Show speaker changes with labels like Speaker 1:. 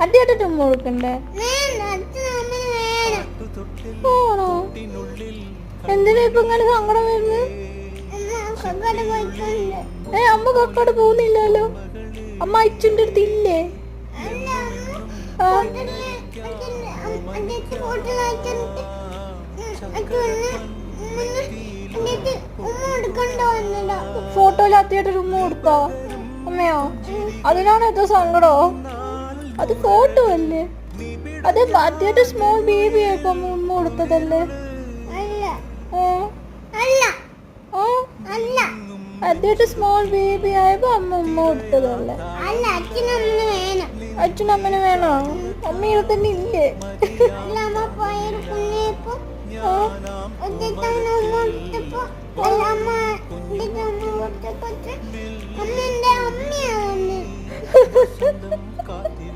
Speaker 1: അടിയായിട്ട് ഉമ്മ കൊടുക്കണ്ടേ? ആണോ? എന്തിനാ ഇപ്പൊ ഇങ്ങനെ സങ്കടം വരുന്നത്? അമ്മ കക്കാട് പോകുന്നില്ലല്ലോ. അമ്മ അച്ഛൻ്റെ അടുത്ത് ഇല്ലേ? ഫോട്ടോയിൽ അത്യായിട്ട് ഉമ്മ കൊടുത്തോ അമ്മയോ? അതിനാണ് എത്ര സങ്കടോ? അത് ഫോട്ടോ അല്ലേ? അത് അത്യായിട്ട് സ്മോൾ ബേബി ആയപ്പോ ഉമ്മ കൊടുത്തതല്ലേ? അത്യായിട്ട് സ്മോൾ ബേബി ആയപ്പോ ഉമ്മ കൊടുത്തതല്ലേ? അച്ഛനമ്മന് വേണോ? അമ്മയുടെ തന്നെ ഇല്ലേ?